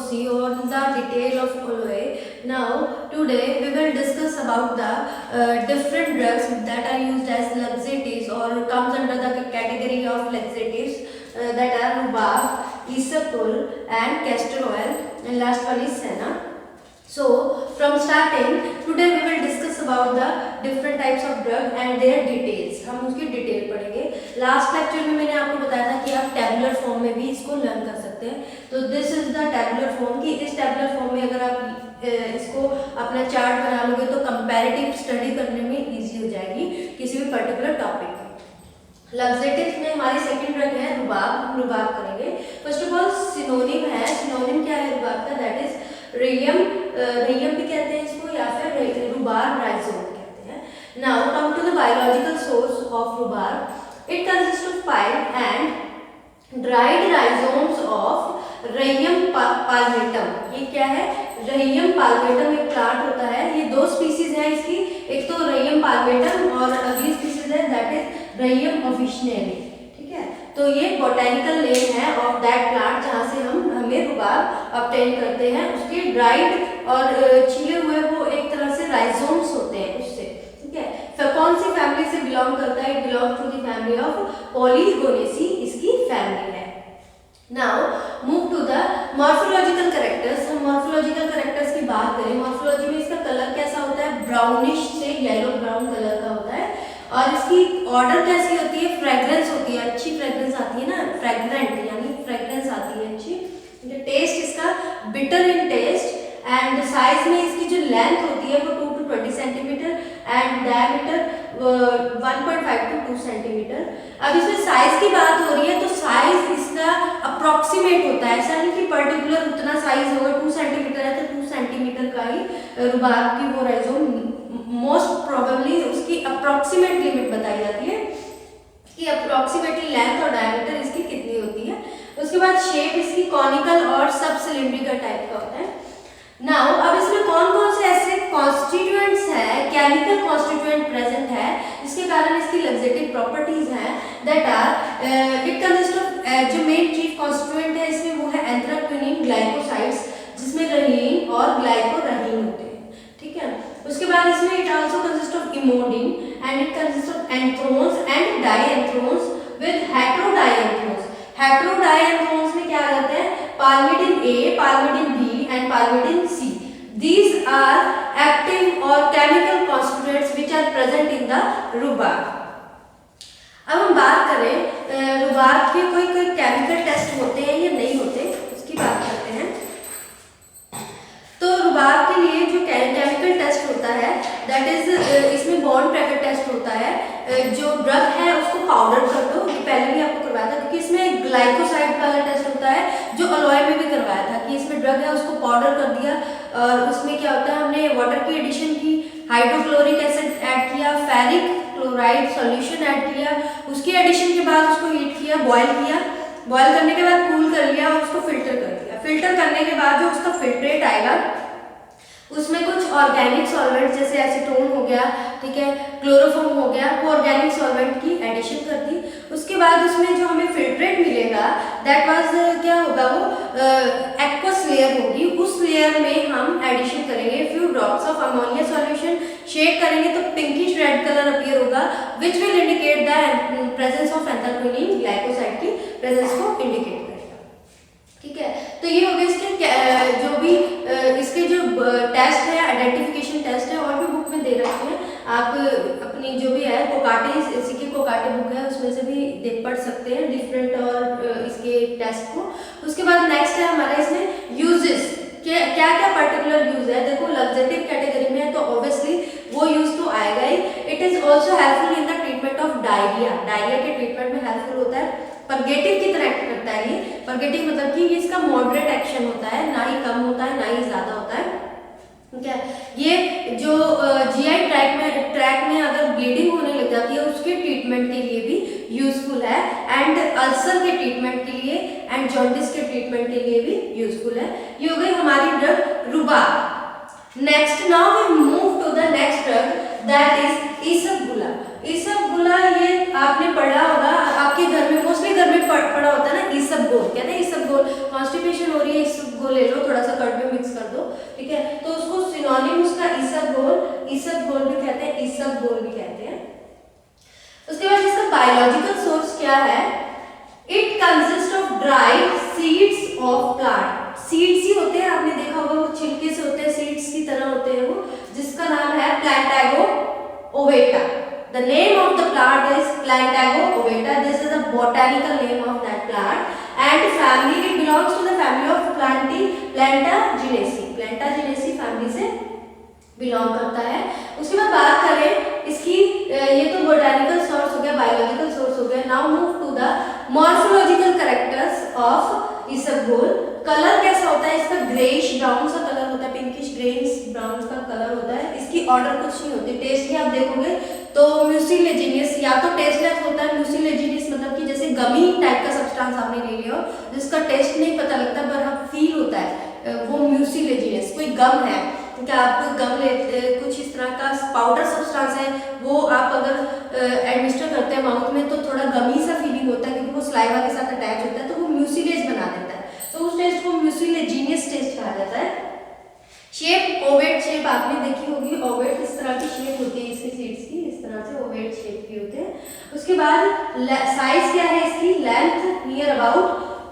see on the detail of aloe. Now today we will discuss about the different drugs that are used as laxatives or comes under the category of laxatives that are rhubarb, isabgol and castor oil, and last one is senna. So from starting today we will discuss about the different types of drug and their details. हम उसकी detail पढ़ेंगे. Last lecture में मैंने आपको बताया था कि आप टेबुलर फॉर्म में भी इसको लर्न कर सकते हैं. तो this is the tabular form की इस टेबुलर फॉर्म में अगर आप इसको अपना चार्ट बना लोगे तो कंपैरेटिव स्टडी करने में इजी हो जाएगी किसी भी पर्टिकुलर टॉपिक की. लैक्सेटिव्स में हमारी सेकंड ड्रग है रुबाब. हम रुबाब करेंगे. फर्स्ट ऑफ ऑल सिनोनिम है. सिनोनिम क्या है रुबाब का? That is रेयम. रेयम भी कहते हैं इसको या फिर रुबाब राइजोम कहते हैं. Now come to the biological source of rhubarb. It consist of peeled and dried rhizomes of rheum palmatum. ये क्या है? रेयम पाल्मेटम एक प्लांट होता है. ये दो स्पीसीज है इसकी. एक तो रेयम पाल्मेटम और अगली स्पीसीज है दैट इज रेयम ऑफिशिनेली. ठीक है. तो ये बोटेनिकल नेम है ऑफ दैट प्लांट जहाँ से हमें रुबाब ऑब्टेन करते हैं. उसके ड्राइड और छिले हुए वो एक तरह से राइजोम्स होते हैं उससे. ठीक है. फिर कौन सी फैमिली से बिलोंग करता है? It belongs to the family of polygonaceae. इसकी फैमिली है. Now move to the morphological characters. हम मॉर्फोलॉजिकल कैरेक्टर्स की बात करें. मॉर्फोलॉजी में इसका कलर कैसा होता है? ब्राउनिश से येलो ब्राउन कलर का होता है. और इसकी ऑर्डर कैसी होती है? फ्रेग्रेंस होती है. अच्छी फ्रेग्रेंस आती है ना. फ्रेग्रेंट यानी फ्रेग्रेंस आती है अच्छी. टेस्ट इसका bitter in taste. And size में इसकी जो लेंथ होती है वो 2 to 20 centimetre and diameter 1.5 to 2 centimetre. अब इसमें साइज की बात हो रही है तो साइज इसका अप्रोक्सीमेट होता है. ऐसा नहीं कि पर्टिकुलर उतना साइज होगा. 2 सेंटीमीटर है तो 2 सेंटीमीटर का ही रुबाब की वो राइजोम मोस्ट प्रोबेबली उसकी अप्रोक्सीमेट लिमिट बताई जाती है कि अप्रोक्सीमेटली लेंथ और डायमीटर इसकी कितनी होती है. उसके बाद शेप इसकी कॉनिकल और सब सिलिंड्रिकल टाइप का होता है. नाउ अब इसमें कौन कौन से ऐसे कॉन्स्टिट्यूएंट्स हैं, केमिकल कॉन्स्टिट्यूएंट प्रेजेंट है जिसके कारण इसकी लैक्सेटिव प्रॉपर्टीज हैं. That are it consist of जो मेन चीफ कॉन्स्टिट्यूएंट है इसमें वो है एंथ्राक्विनिन ग्लाइकोसाइड्स जिसमें रहीन और ग्लाइकोरहीन होते हैं. ठीक है. उसके बाद इसमें it also consist of emodin and it consist of anthrones and dianthrones with heterodianthrones. Heterodianthrones में क्या आ जाते हैं? Palmidin A, palmidin B and palmidin C. These are active or chemical constituents which are present in the rhubarb. अब हम बात करें रुबाब के कोई केमिकल टेस्ट होते हैं या नहीं होते उसकी बात करते हैं. तो रुबाब के लिए जो केमिकल टेस्ट होता है दैट इज इसमें बॉन्ड ब्रैकेट टेस्ट होता है. जो ड्रग है उसको पाउडर कर दो. ये पहले भी आपको करवाया था क्योंकि इसमें ग्लाइकोसाइड वाला टेस्ट होता है जो अलोए में भी करवाया था कि इसमें ड्रग है उसको पाउडर कर दिया और उसमें क्या होता है हमने वाटर की एडिशन की, हाइड्रोक्लोरिक एसिड ऐड किया, फेरिक क्लोराइड सॉल्यूशन ऐड किया. उसके एडिशन के बाद उसको हीट किया, बॉयल किया. बॉयल करने के बाद कूल कर लिया और उसको फिल्टर कर दिया. फिल्टर करने के बाद जो उसका फिल्ट्रेट आएगा उसमें कुछ ऑर्गेनिक सॉल्वेंट जैसे एसीटोन हो गया, ठीक है, क्लोरोफॉर्म हो गया, वो ऑर्गेनिक सॉल्वेंट की एडिशन कर दी. उसके बाद उसमें जो हमें फिल्ट्रेट मिलेगा दैट वाज क्या होगा? वो एक्वस लेयर होगी. उस लेयर में हम एडिशन करेंगे few drops of ammonia solution. Shake करेंगे तो पिंकिश रेड कलर अपीयर होगा which will indicate the presence of anthraquinone glycoside की प्रेजेंस को इंडिकेट करेगा. ठीक है. तो ये हो गया इसके जो भी इसके जो टेस्ट है, आइडेंटिफिकेशन टेस्ट है और भी बुक में दे रखे हैं. आप अपनी जो भी है कोकाटे, इसी की कोकाटे बुक है उसमें से भी पढ़ सकते हैं डिफरेंट और इसके टेस्ट को. उसके बाद नेक्स्ट है हमारा इसमें यूजेस. क्या क्या पर्टिकुलर यूज है? देखो लैक्सेटिव कैटेगरी में है तो ऑब्वियसली वो यूज तो आएगा ही. It is also helpful in the treatment of diarrhoea. Diarrhoea के ट्रीटमेंट में हेल्पफुल होता है. परगेटिव की तरह एक्ट करता है ये. परगेटिव मतलब कि इसका मॉडरेट एक्शन होता है, ना ही कम होता है ना ही ज्यादा होता है. ठीक है. ये जो जीआई ट्रैक में अगर ब्लीडिंग होने लग जाती है उसके ट्रीटमेंट के लिए भी यूजफुल है एंड अल्सर के ट्रीटमेंट के लिए एंड जॉन्डिस के ट्रीटमेंट के लिए भी यूजफुल है. ये हो गई हमारी drug rhubarb. Next now we move to the next drug that is isabgol. Isabgol ये आपने पढ़ा होगा आपके घर में, मोस्टली घर में पढ़ा होता है ना. इसबगोल कहते हैं. इसबगोल कॉन्स्टिपेशन हो रही है, इसबगोल ले लो, थोड़ा बायोलॉजिकल सोर्स क्या है? It consist of dried seeds of plant. Seeds ही होते हैं, आपने देखा होगा वो छिलके से होते हैं, सीड्स की तरह होते हैं वो, जिसका नाम है प्लैंटागो ओवेटा। The name of the plant is Plantago ovata. This is a botanical name of that plant and family, it belongs to the family of Plantaginaceae. Plantaginaceae family से बिलोंग करता है। उसके बाद बात करें इसकी, ये तो बोटानिकल सोर्स हो गया, बायोलॉजिकल सोर्स हो गया। Now move to the morphological characters of isabgol. Colour कैसा होता है इसका? ग्रेइश ब्राउन सा कलर होता है, पिंकिश ग्रेइश ब्राउन का कलर होता है। इसकी ऑर्डर कुछ नहीं होती। टेस्ट भी आप देखोगे तो म्यूसिलेजिनियस, या तो टेस्टलेस होता है। म्यूसिलेजिनियस मतलब कि जैसे गमी टाइप का सब्सटेंस आपने ले लिया हो जिसका टेस्ट नहीं पता लगता पर हाँ फील होता है, वो म्यूसिलेजिनियस। कोई गम है, क्या आप गम लेते, कुछ इस तरह का पाउडर सब्सटेंस है, वो आप अगर एडमिनिस्टर करते हैं माउथ में तो थोड़ा गमी सा फीलिंग होता है क्योंकि वो सलाइवा के साथ अटैच होता है, तो वो म्यूसिलेज बना देता है, तो उस टेस्ट को म्यूसिलेजिनियस टेस्ट कहा जाता है। शेप, ओवेट शेप आपने देखी होगी। ओवेट इस तरह की शेप होती है इसकी सीड्स की, इस तरह से ओवेट शेप की होते हैं। उसके बाद साइज क्या है इसकी? Length near about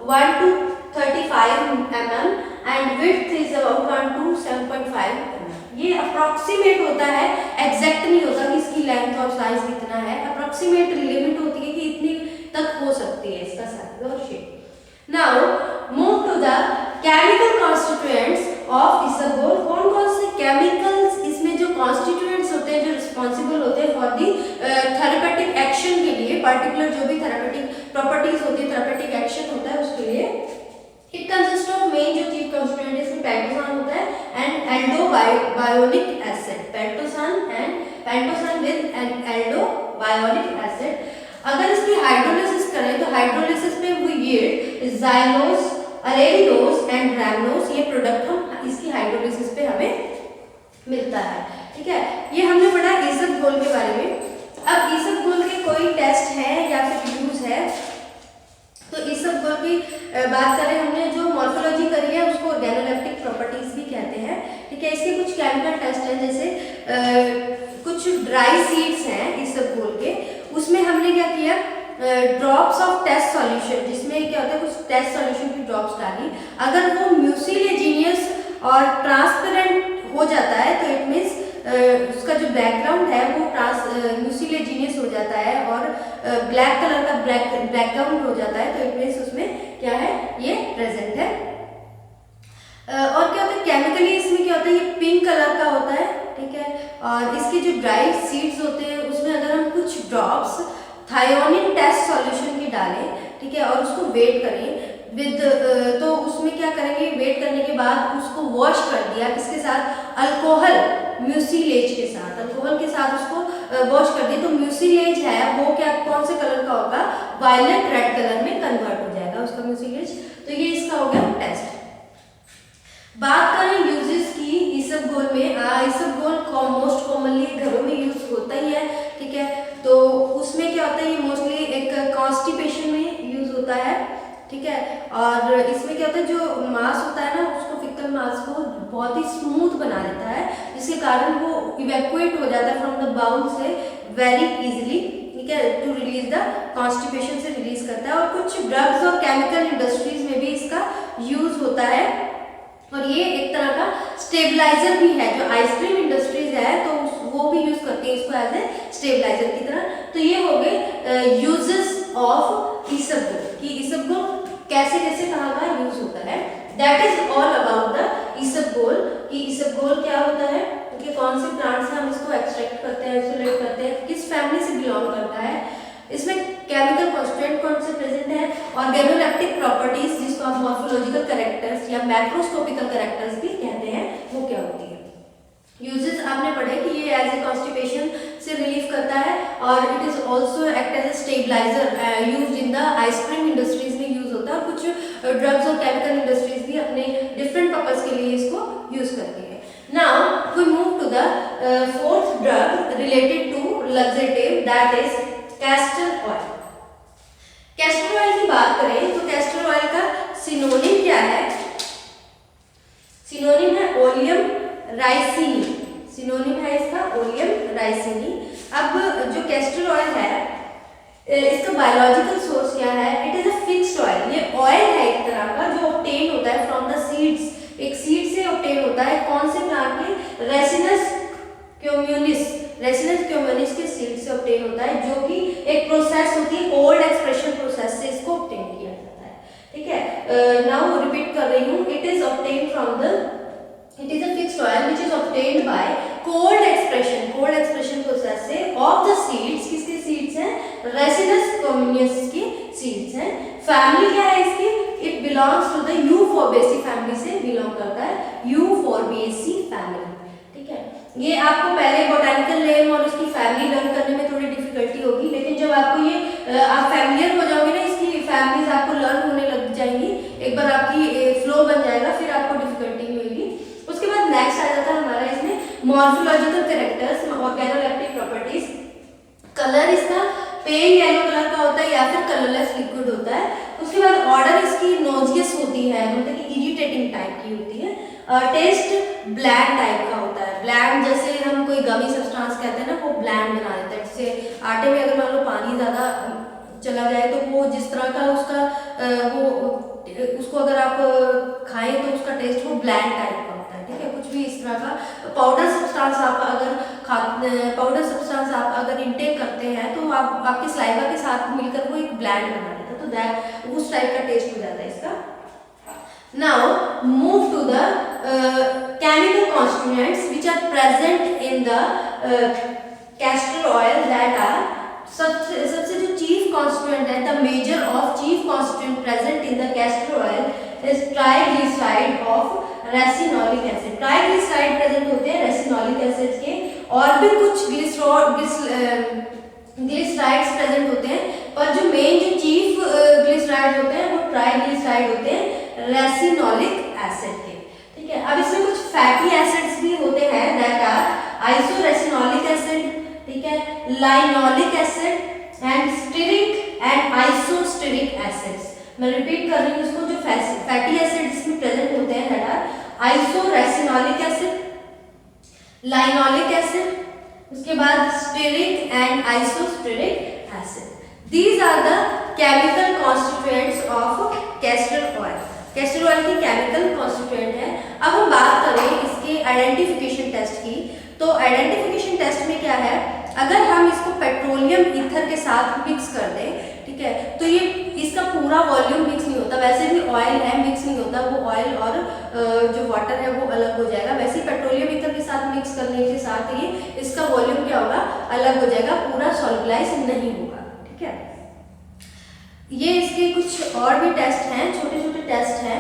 1 to 35 mm and width is about 1 to 7.5 mm। ये अप्रोक्सीमेट होता है, एग्जैक्ट नहीं होता कि इसकी लेंथ और साइज कितना है। अप्रोक्सीमेट लिमिट होती है कि इतनी तक हो सकती है इसका साइज और shape. Now move to the chemical constituents of isabgol. कौन कौन से केमिकल्स इसमें जो कॉन्स्टिट्यूएंट्स होते हैं, जो रिस्पॉन्सिबल होते हैं फॉर दी थेरेपेटिक एक्शन के लिए, पर्टिकुलर जो भी थेरेपेटिक प्रॉपर्टीज होती है, थेरेपेटिक एक्शन होता है उसके लिए। इट कंसिस्ट ऑफ मेन जो चीफ कॉन्स्टिट्यूएंट इसमें पेंटोसान होता है and aldobionic acid. Pentosan with and aldobionic acid. अगर इसकी हाइड्रोलिसिस करें तो हाइड्रोलिसिस में we yield xylose, arabinose and rhamnose. ये प्रोडक्ट हम इसकी हाइड्रोलिसिस पे हमें मिलता है। ठीक है, ये हमने पढ़ा इसबगोल के बारे में। अब इसबगोल के कोई टेस्ट है या फिर यूज है, तो इसबगोल की बात करें हमने, जो मॉर्फोलॉजी करी है उसको ऑर्गेनोलेप्टिक प्रॉपर्टीज भी कहते हैं। ठीक है, इसके कुछ केमिकल टेस्ट हैं, जैसे कुछ ड्राई सीड्स हैं इसबगोल के, उसमें हमने क्या किया, ड्रॉप्स ऑफ टेस्ट सॉल्यूशन, जिसमें क्या होता है कुछ टेस्ट सॉल्यूशन की ड्रॉप्स डाली। अगर वो म्यूसिलेजिनियस और ट्रांसपेरेंट हो जाता है तो इट मीन्स उसका जो बैकग्राउंड है वो म्यूसिलेजिनियस हो जाता है और ब्लैक कलर का बैकग्राउंड हो जाता है, तो इट मीन्स उसमें क्या है, ये प्रेजेंट है। और क्या होता है केमिकली इसमें क्या होता है, ये पिंक कलर का होता है। ठीक है, और इसके जो ड्राई सीड्स होते हैं उसमें अगर हम कुछ ड्रॉप्स थायोनिन टेस्ट सॉल्यूशन की डालें, ठीक है, और उसको वेट करें विद, तो उसमें क्या करेंगे, वेट करने के बाद उसको वॉश कर दिया किसके साथ, अल्कोहल म्यूसिलेज के साथ, अल्कोहल के साथ उसको वॉश कर दिया, तो म्यूसिलेज है वो क्या, कौन से कलर का होगा, वायलेट रेड कलर में कन्वर्ट हो जाएगा उसका म्यूसिलेज। तो ये इसका हो गया टेस्ट। बात करें यूजेस की इसबगोल में, इसबगोल मोस्ट कॉमनली घरों में यूज होता ही है। ठीक है, तो उसमें क्या होता है, ये मोस्टली एक कॉन्स्टिपेशन में यूज होता है। ठीक है, और इसमें क्या होता है, जो मांस होता है ना उसको, फिकल मांस को बहुत ही स्मूथ बना देता है, जिसके कारण वो इवैक्यूएट हो जाता है फ्रॉम द बाउल से वेरी इजीली। ठीक है, टू रिलीज द कॉन्स्टिपेशन से रिलीज करता है। और कुछ ड्रग्स और केमिकल इंडस्ट्रीज में भी इसका यूज होता है, और ये एक तरह का स्टेबलाइजर भी है। जो आइसक्रीम इंडस्ट्रीज है तो वो भी यूज करते हैं इसको एज ए स्टेबलाइजर की तरह। तो ये हो गए यूजेस ऑफ इसबगोल, कि इसबगोल कैसे कैसे कहाँ का यूज होता है। That is all about the isabgol, कि इसबगोल क्या होता है, कि कौन से प्लांट से हम इसको एक्सट्रैक्ट करते हैं, आइसोलेट करते हैं, किस फैमिली से बिलोंग करता है, इसमें केमिकल कॉन्स्टिट्यूएंट कौन से प्रेजेंट है, ऑर्गेनोलेप्टिक प्रॉपर्टीज जिसको आप मॉर्फोलॉजिकल कैरेक्टर्स या मैक्रोस्कोपिकल कैरेक्टर्स भी कहते हैं, वो क्या होती है। यूजेस आपने पढ़े कि ये एज ए कॉन्स्टिपेशन से रिलीफ करता है, और it is also act as a stabiliser use in the ice cream industries में यूज होता है, और कुछ ड्रग्स और केमिकल इंडस्ट्रीज भी अपने डिफरेंट पर्पज के लिए इसको यूज करती है। Now we move to the fourth drug related to laxative, that is castor oil. Castor oil की बात करें तो कैस्टर ऑयल का सिनोनिम क्या है, सिनोनिम है ओलियम राइसिनी, सिनोनिम है इसका ओलियम राइसिनी। अब जो कैस्टर ऑयल है इसका बायोलॉजिकल सोर्स क्या है? It is a fixed oil. ये ऑयल है एक तरह का जो ऑब्टेन होता है फ्रॉम द सीड्स, एक सीड से ऑब्टेन होता है। कौन से प्लांट में? रेसिनस क्यूम्यूनिस, रेसिनस क्यूम्यूनिस के सीड से ऑब्टेन होता है, जो कि एक प्रोसेस होती है, कोल्ड एक्सप्रेशन प्रोसेस से इसको ऑब्टेन किया जाता है। ठीक है, नाउ रिपीट कर रही हूँ। It is obtain from the, it is a fixed oil which is obtained by cold expression process से of the seeds। किसके सीड्स हैं? रेसिनस कम्युनिस के सीड्स हैं। फैमिली क्या है इसकी? It belongs to the euphorbiaceae family से बिलोंग करता है, यूफोर्बिएसी फैमिली। ठीक है, ये आपको पहले बोटानिकल नेम और उसकी फैमिली लर्न करने में थोड़ी डिफिकल्टी होगी, लेकिन जब आपको ये आप फैमिलियर हो जाओगे ना, इसकी फैमिलीज आपको लर्न होने लग जाएंगी, एक बार आपकी फ्लो बन जाएगा, फिर आपको डिफिकल्टी नहीं होगी। उसके बाद नेक्स्ट आ जाता है हमारा इसमें morphological characters, organoleptic properties. Colour इसका पेल येलो कलर का होता है या फिर कलरलेस लिक्विड होता है। उसके बाद ऑर्डर इसकी नोजियस होती है, मतलब कि इरिटेटिंग टाइप की होती है। टेस्ट ब्लैंड टाइप का होता है। ब्लैंड जैसे हम कोई गमी सब्सटेंस कहते हैं ना, वो ब्लैंड बना देता है। जैसे आटे में अगर मान लो पानी ज़्यादा चला जाए तो वो जिस तरह का उसका वो उसको अगर आप खाएं तो उसका टेस्ट वो ब्लैंड टाइप का होता है। ठीक है, कुछ भी इस तरह का पाउडर सब्सटेंस आप अगर इनटेक करते हैं तो आप आपके सलाइवा के साथ मिलकर वो एक ब्लैंड बना देता है, तो दैट उस टाइप का टेस्ट हो जाता है इसका। Now move to the chemical constituents which are present in the castor oil, that are सबसे जो चीफ कॉन्स्टिट्यूएंट है, the major of chief constituent present in the castor oil is triglyceride of ricinoleic acid. Triglyceride present होते हैं रेसिनोलिक acid के, और भी कुछ glycerides present होते हैं, पर जो मेन जो चीफ ग्लिसराइड होते हैं वो ट्राइग्लिसराइड होते हैं रेसिनोलिक एसिड के। ठीक है, अब इसमें कुछ फैटी एसिड्स भी होते हैं, दैट आर आइसोरेसिनोलिक एसिड, ठीक है, linoleic acid and stearic and isostearic acids. मैं रिपीट कर रही हूँ इसको, जो फैटी एसिड इसमें प्रेजेंट होते हैं that are isoricinoleic acid, linoleic acid, उसके बाद stearic and isostearic acid. These are the chemical constituents of castor oil. Castor oil के केमिकल कॉन्स्टिट्यूएंट है। अब हम बात करें इसके आइडेंटिफिकेशन टेस्ट की, तो आइडेंटिफिकेशन टेस्ट में क्या है, अगर हम इसको पेट्रोलियम ईथर के साथ मिक्स कर दें, ठीक है, तो ये इसका पूरा वॉल्यूम मिक्स नहीं होता। वैसे भी ऑयल है, मिक्स नहीं होता, वो ऑयल और जो वाटर है वो अलग हो जाएगा। वैसे ही पेट्रोलियम ईथर के साथ मिक्स करने के साथ ही इसका वॉल्यूम क्या होगा, अलग हो जाएगा, पूरा सॉल्युबलाइज नहीं होगा। ठीक है, ये इसके कुछ और भी टेस्ट हैं, छोटे छोटे टेस्ट हैं,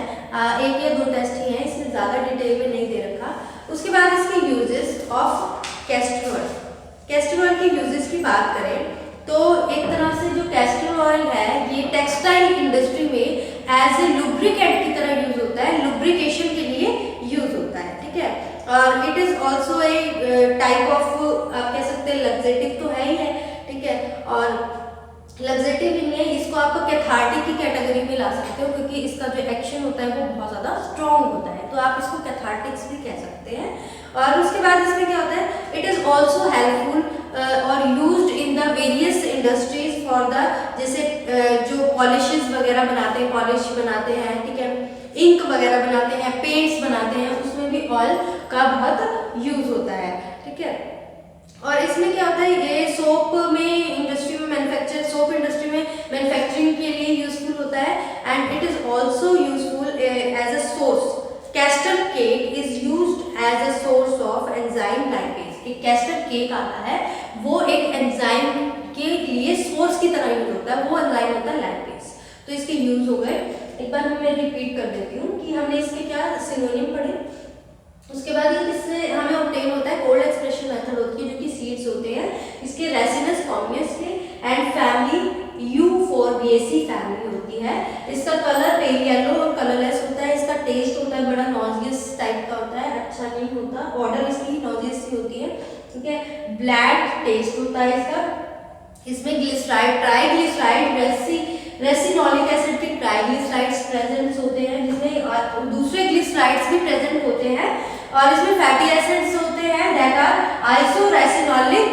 एक या दो टेस्ट ही हैं, इसमें ज़्यादा डिटेल में नहीं दे रखा। उसके बाद इसके uses of castor oil. Castor oil के यूजेस की बात करें तो एक तरह से जो कैस्टर ऑयल है ये टेक्सटाइल इंडस्ट्री में एज ए लुब्रिकेंट की तरह यूज होता है, लुब्रिकेशन के लिए यूज होता है। ठीक है, और it is also a type of, आप कह सकते हैं लग्जेटिव तो है ही है। ठीक है, और लग्जेटिव नहीं है, इसको आप कैथार्टिक की कैटेगरी में ला सकते हो, क्योंकि इसका जो एक्शन होता है वो बहुत ज़्यादा स्ट्रॉन्ग होता है, तो आप इसको कैथार्टिक्स भी कह सकते हैं। और उसके बाद इसमें क्या होता है, इट इज़ ऑल्सो हेल्पफुल और used in the various industries for the, जैसे जो पॉलिशेस वगैरह बनाते हैं, पॉलिश बनाते हैं, ठीक है, इंक वगैरह बनाते हैं, पेंट्स बनाते हैं, उसमें भी ऑयल का बहुत यूज होता है। ठीक है, और इसमें क्या होता है, ये सोप में इंडस्ट्री में मैन्युफैक्चर, सोप इंडस्ट्री में मैन्युफैक्चरिंग के लिए यूजफुल होता है, and it is also useful as a source. Castor cake is used as a source of enzyme lipase. एक कैस्टर केक आता है वो एक एंजाइम के लिए सोर्स की तरह यूज होता है, वो एंजाइम होता है लाइपेज। तो इसके यूज हो गए, एक बार मैं रिपीट कर देती हूँ कि हमने इसके क्या सिनोनिम पढ़े। उसके बाद इससे हमें ऑब्टेन होता है कोल्ड एक्सप्रेशन मेथड होती है, जो कि सीड्स होते हैं इसके रेसिनस कॉम्बियस के, एंड फैमिली यूफोर्बिएसी फैमिली होती है। इसका कलर पेल येलो और कलरलेस होता है। इसका टेस्ट होता है बड़ा नॉजियस टाइप का होता है, अच्छा नहीं होता, ऑर्डर इसकी नॉजियस सी होती है। ठीक है, ब्लैक टेस्ट होता है इसका। इसमें ग्लिसराइड, ट्राइग्लिसराइड, रेसिनोलिक एसिड के ट्राइग्लिसराइड्स प्रेजेंट होते हैं, जिसमें दूसरे ग्लिसराइड्स भी प्रेजेंट होते हैं, और इसमें फैटी एसिड्स होते हैं that are isoricinoleic,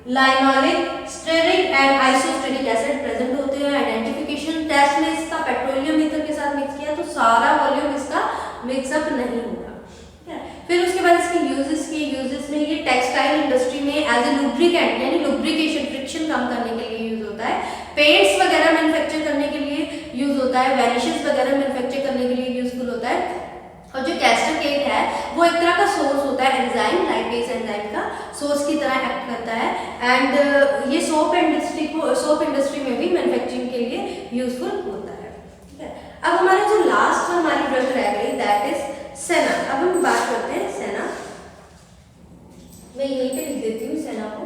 linoleic, stearic and isostearic nitric acid present होते हैं। आइडेंटिफिकेशन टेस्ट में इसका पेट्रोलियम ईथर के साथ मिक्स किया तो सारा वॉल्यूम इसका मिक्सअप नहीं होगा। फिर उसके बाद इसके यूजेस में ये टेक्सटाइल इंडस्ट्री में एज ए लुब्रिकेंट यानी लुब्रिकेशन फ्रिक्शन कम करने के लिए यूज होता है। पेंट्स वगैरह मैन्युफैक्चर करने के लिए यूज होता है। वैनिशेस वगैरह मैन्युफैक्चर करने के लिए यूजफुल होता है। और जो कैस्टर केक है वो एक तरह का सोर्स होता है, एंजाइम लाइपेज एंजाइम का सोर्स की तरह एक्ट करता है। एंड ये सोप इंडस्ट्री में भी मैन्युफैक्चरिंग के लिए यूजफुल होता है। ठीक है, अब हमारा जो लास्ट हमारी ड्रग रह गई दैट इज सेना। अब हम बात करते हैं सेना। मैं यहीं पे लिख देती हूँ सेना को।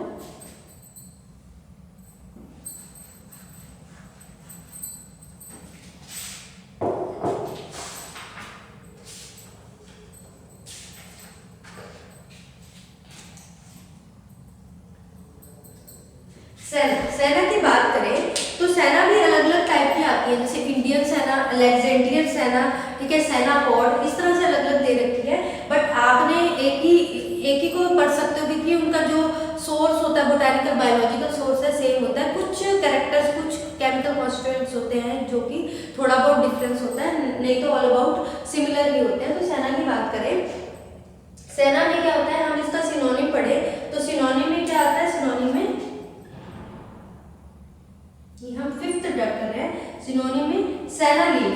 सेना की बात करें तो सेना भी अलग अलग टाइप की आती है, जैसे इंडियन सेना, अलेक्जेंड्रियन सेना, ठीक है, सेना पॉड, इस तरह से अलग अलग दे रखी है। बट आपने एक ही को पढ़ सकते हो क्योंकि उनका जो सोर्स होता है बोटानिकल बायोलॉजिकल सोर्स है सेम होता है। कुछ कैरेक्टर्स कुछ केमिकल कॉन्स्टिट्यूएंट्स होते हैं जो कि थोड़ा बहुत डिफरेंस होता है, नहीं तो ऑल अबाउट सिमिलर ही होते हैं। तो सेना की बात करें, सेना में क्या होता है, हम इसका सिनोनिम पढ़े तो सिनोनिम में क्या आता है, सिनोनिम में ये हम 5th ड्रग कर रहे हैं, सिनोनिम में सेना लीफ।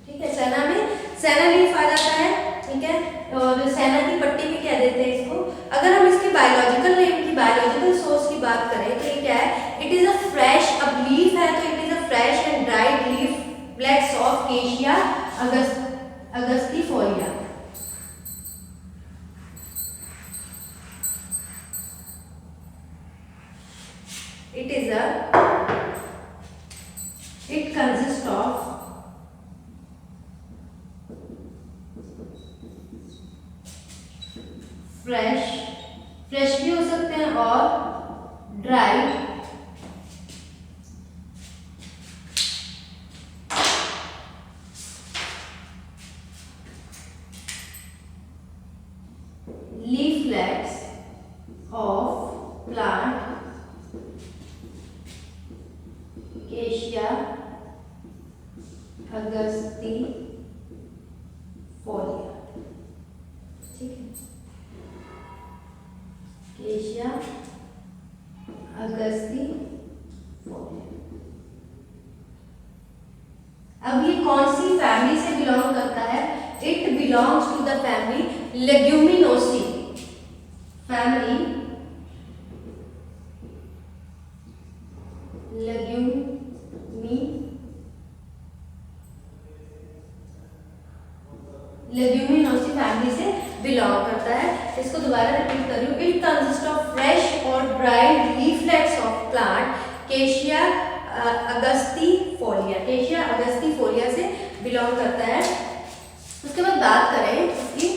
ठीक है, सेना में सेना लीफ आ जाता है। ठीक है, और सेना की पट्टी भी कह देते हैं इसको। अगर हम इसके बायोलॉजिकल नेम की, बायोलॉजिकल सोर्स की बात करें तो ये क्या है, इट इज अ फ्रेश, अब लीफ है तो it is a fresh and dried leaflets of cassia angustifolia. It consists of fresh भी हो सकते हैं और dry leaflets of plant cassia angustifolia. ठीक है, केशिया अगस्तिफोलिया। अब ये कौन सी फैमिली से बिलोंग करता है, it belongs to the family leguminosae. Family leguminosae family से बिलोंग करता है। इसको दोबारा रिपीट कर रही हूँ, इट कंसिस्ट ऑफ फ्रेश और dried leaflets of plant cassia angustifolia. Cassia angustifolia से बिलोंग करता है। उसके बाद बात करें इसकी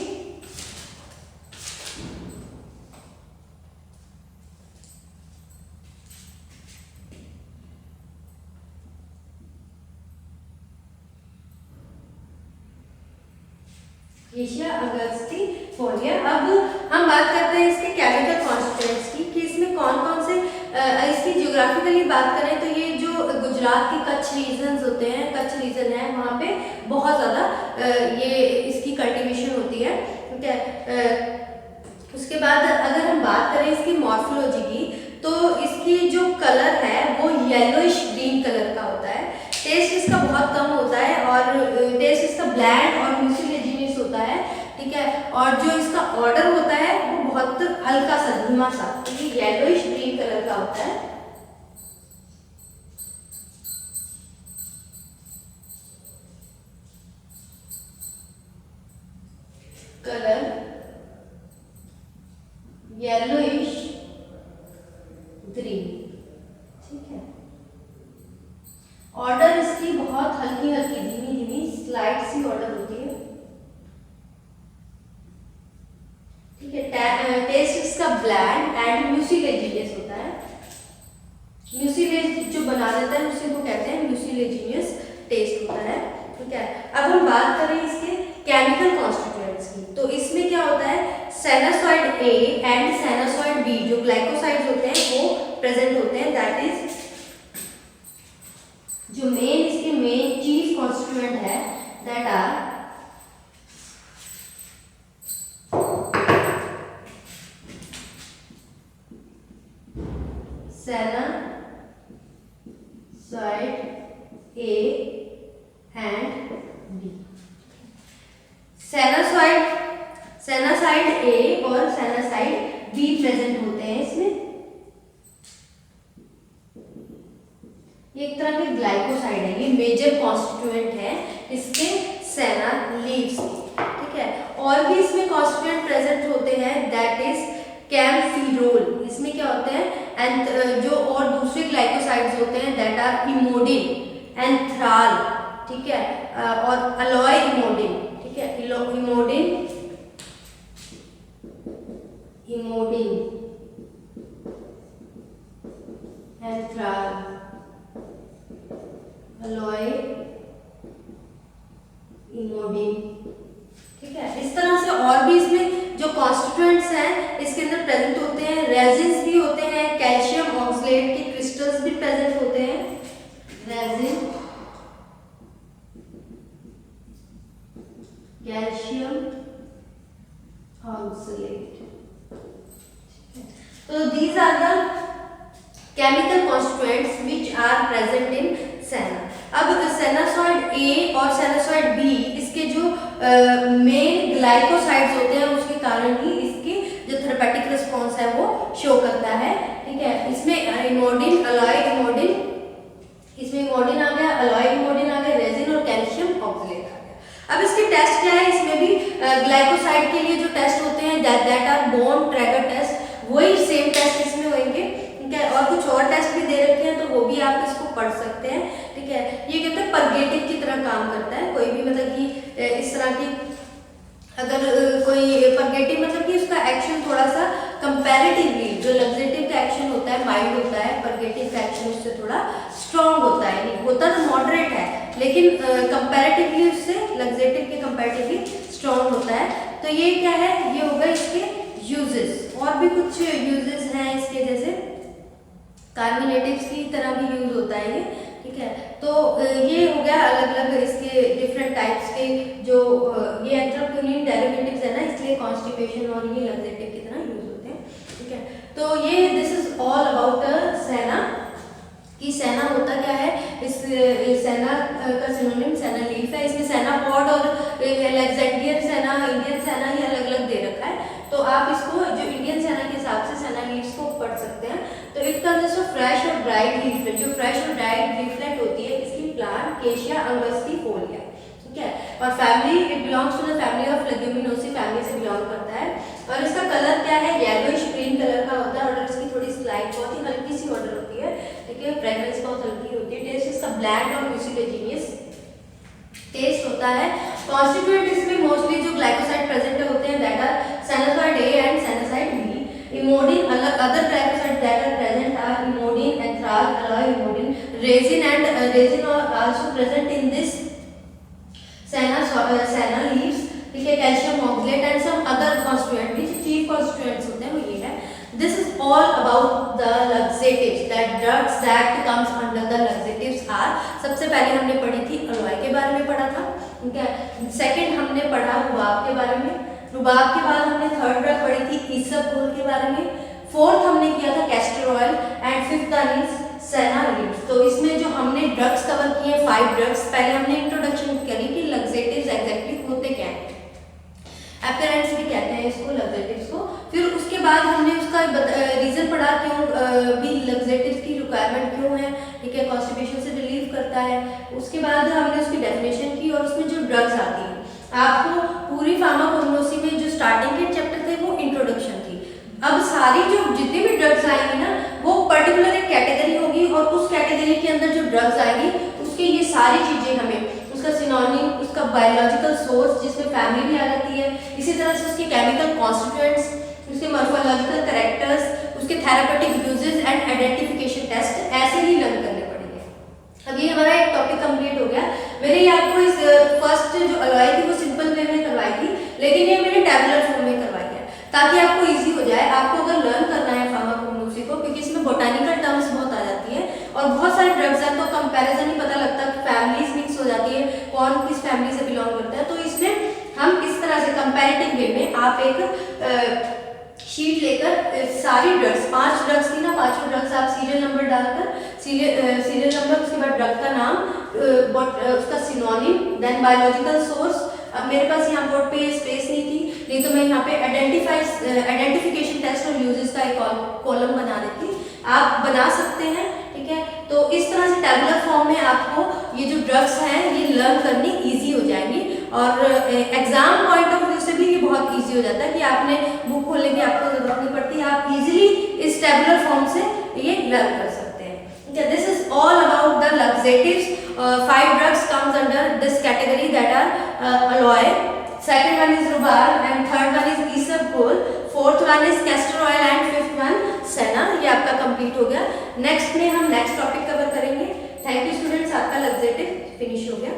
केशिया अगस्तिफोलिया। अब हम बात करते हैं इसके केमिकल कॉन्स्टिट्यूएंट्स की कि इसमें कौन कौन से इसकी ज्योग्राफिकली बात करें तो ये जो गुजरात के कच्छ रीजन्स होते हैं, कच्छ रीजन है वहाँ पे बहुत ज़्यादा ये इसकी कल्टीवेशन होती है। ठीक है, उसके बाद अगर हम बात करें इसकी मॉर्फोलॉजी की तो इसकी जो कलर है वो येलोइश ग्रीन कलर का होता है। टेस्ट इसका बहुत कम होता है और टेस्ट इसका ब्लैंड और म्यूसिलेजिनियस होता है। ठीक है, और जो इसका ऑर्डर होता है वो बहुत हल्का सा धीमा सा, ये येलोइश ग्रीन कलर का होता है। Colour yellowish green. ठीक है, ऑर्डर इसकी बहुत हल्की हल्की धीमी धीमी स्लाइड सी ऑर्डर होती है। ठीक है, टेस्ट इसका ब्लैंड एंड म्यूसिलेजिनियस होता है। म्यूसिलेज जो बना देता है उसी को कहते हैं म्यूसिलेजिनियस टेस्ट होता है। ठीक है, अब हम बात करें इसके केमिकल कॉन्स्टिट्यूएंट्स की तो इसमें क्या होता है, sennoside A and sennoside B जो ग्लाइकोसाइड्स होते हैं वो प्रेजेंट होते हैं, दैट इज जो मेन इसके मेन चीफ कॉन्स्टिट्यूएंट है that are sennoside A and B. Sennoside A और साइनोसाइड बी प्रेजेंट होते हैं इसमें। ये एक तरह के ग्लाइकोसाइड है, ये मेजर कॉन्स्टिट्यूएंट है इसके सेना लीव्स की, ठीक है। और भी इसमें कॉन्स्टिट्यूएंट प्रेजेंट होते हैं दैट इज कैम्फिरोल। इसमें क्या होते हैं एंड जो और दूसरे ग्लाइकोसाइड्स होते हैं दैट आर इमोडिन, एंथ्राल, ठीक है, और अलोय इमोडिन, ठीक है। इमोडिन एंथ्राल अलोय इमोडिन, ठीक है। इस तरह से और भी इसमें जो कॉन्स्टिट्यूएंट्स हैं इसके अंदर प्रेजेंट होते हैं। रेजिन्स भी होते हैं, कैल्शियम ऑक्सलेट के क्रिस्टल्स भी प्रेजेंट होते हैं। Resin, calcium oxalate, so these are the chemical constituents which are present in सेना। अब सेनासॉइड ए और सेनासॉइड बी इसके जो मेन ग्लाइकोसाइड्स होते हैं उसके कारण ही इसके जो थेरेपेटिक रिस्पॉन्स है वो शो करता है, ठीक है। इसमें इमोडिन, अलोय इमोडिन, इसमें इमोडिन आ गया, अलोय इमोडिन आ गया, रेजिन और कैल्शियम ऑक्सलेट आ गया। अब इसके टेस्ट क्या है, इसमें भी ग्लाइकोसाइड के लिए जो टेस्ट होते हैं that are bone trigger test, वही सेम टेस्ट इसमें होंगे, ठीक है। और कुछ और टेस्ट भी दे रखे हैं तो वो भी आप इसको पढ़ सकते हैं, ठीक है। ये कहते हैं परगेटिव की तरह काम करता है। कोई भी मतलब कि इस तरह की अगर कोई परगेटिव मतलब कि उसका एक्शन थोड़ा सा कंपैरेटिवली जो लग्जेटिव का एक्शन होता है माइल्ड होता है, परगेटिव का एक्शन उससे थोड़ा स्ट्रॉन्ग होता है, नहीं होता तो मॉडरेट है लेकिन कंपैरेटिवली उससे लग्जेटिव के कंपैरेटिवली स्ट्रॉन्ग होता है। तो ये क्या है, ये होगा इसके यूजेस। और भी कुछ यूजेस हैं इसके, जैसे कार्बोनेटिव्स की तरह भी यूज होता है ये, ठीक है। तो ये हो गया अलग अलग इसके डिफरेंट टाइप्स के जो ये एंथ्रोक्विनिन डेरिवेटिव्स है ना, इसलिए कॉन्स्टिपेशन और ये लग्जेटिव की तरह यूज होते हैं, ठीक है। तो ये दिस इज ऑल अबाउट सेना कि सेना होता क्या है। इस सेना का सिनोनिम सेना लीफ है। इसमें सेना पॉड और अलेक्जेंड्रियन सेना, इंडियन सेना ही अलग अलग दे रखा है। तो आप इसको जो इंडियन सेना के हिसाब से सेना लीव्स को पढ़ सकते हैं। तो इट कंसिस्ट ऑफ फ्रेश और ड्राइड लीफलेट। जो फ्रेश और ड्राइड लीफलेट होती है इसकी प्लांट केशिया अंगस्टिफोलिया, ठीक है। और family it belongs to the family of leguminosae family से बिलोंग करता है। और इसका कलर क्या है, येलोइश ग्रीन कलर का होता है। और इसकी थोड़ी स्लाइड बहुत ही हल्की सी ऑर्डर होती है, ठीक है। फ्रेग्रेंस बहुत हल्की होती है। टेस्ट इसका ब्लैंड और म्यूसिलेजिनियस टेस्ट होता है। कॉन्स्टिट्यूएंट इसमें मोस्टली जो ग्लाइकोसाइड प्रेजेंट होते हैं that are sennoside A and sennoside B. Emodin other glycoside that are present are emodin, anthrol, aloe emodin, resin and resin are also present in this senna leaves, ठीक है। Calcium oxalate and some other constituent which chief constituents होते हैं वो ये है। This is all about the laxatives, that drugs that comes under the laxatives are। सबसे पहले हमने पढ़ी थी अलोय के बारे में पढ़ा था, ठीक है। सेकंड हमने पढ़ा रुबाब के बारे में। रुबाब के बाद हमने थर्ड ड्रग पढ़ी थी इसबगोल के बारे में। फोर्थ हमने किया था castor oil and fifth means सेना लीव्स। तो इसमें जो हमने ड्रग्स कवर किए 5 ड्रग्स। पहले हमने इंट्रोडक्शन करी कि लग्जेटिव्स एग्जैक्टली होते क्या हैं, अपीयरेंस भी कहते हैं इसको लग्जेटिव्स को। फिर उसके बाद हमने उसका रीजन पढ़ा क्यों भी लग्जेटिव्स की रिक्वायरमेंट क्यों है, ठीक है। कॉन्स्टिपेशन से रिलीव करता है। उसके बाद हमने उसकी डेफिनेशन की और उसमें जो ड्रग्स आती हैं। आपको पूरी फार्माकोग्नोसी में जो स्टार्टिंग के चैप्टर थे वो इंट्रोडक्शन थी। अब सारी जो जितनी भी ड्रग्स आएंगी ना वो पर्टिकुलर एक कैटेगरी होगी और उस कैटेगरी के अंदर जो ड्रग्स आएंगी उसके ये सारी चीजें हमें उसका सिनोनिम, उसका बायोलॉजिकल सोर्स जिसमें फैमिली भी आ जाती है, इसी तरह से उसके केमिकल कॉन्स्टिट्यूएंट्स, उसके मॉर्फोलॉजिकल कैरेक्टर्स, उसके therapeutic uses and identification test ऐसे ही लर्न करने पड़ेंगे। अब ये हमारा एक टॉपिक कंप्लीट हो गया। मैंने ये आपको इस फर्स्ट जो अलोय थी वो सिंपल वे में करवाई थी, लेकिन ये मैंने टैबुलर फॉर्म में करवाई है। ताकि आपको इजी हो जाए। आपको अगर लर्न करना है फार्माकोग्नोसी को, क्योंकि इसमें बोटानिकल टर्म्स बहुत आ जाती है और बहुत सारे ड्रग्स हैं, तो कंपैरिजन ही पता लगता है, फैमिलीज मिक्स हो जाती है, कौन किस फैमिली से बिलोंग करता है। तो इसमें हम इस तरह से कंपैरेटिव वे में आप एक शीट लेकर सारी ड्रग्स, 5 ड्रग्स थी ना, 5 ड्रग्स आप सीरियल नंबर डालकर, सीरियल नंबर, उसके बाद ड्रग का नाम, उसका सिनोनिम, देन बायोलॉजिकल सोर्स। अब मेरे पास यहाँ बोर्ड पे स्पेस नहीं थी, नहीं तो मैं यहाँ पे आइडेंटिफिकेशन टेस्ट और यूजेस का एक कॉलम बना देती। आप बना सकते हैं, ठीक है। तो इस तरह से टेबुलर फॉर्म में आपको ये जो ड्रग्स हैं ये लर्न करनी इजी हो जाएंगी और एग्जाम पॉइंट ऑफ व्यू से भी ये बहुत इजी हो जाता है कि आपने बुक खोलने की आपको जरूरत नहीं पड़ती, आप इजीली इस टेबुलर फॉर्म से ये लर्न कर सकते हैं। This is all about the laxatives. 5 drugs comes under this category that are aloe, second one is rhubarb and third one is isabgol, fourth one is castor oil and fifth one senna। ये आपका complete हो गया। Next में हम next topic cover करेंगे। Thank you students, आपका laxative finish हो गया।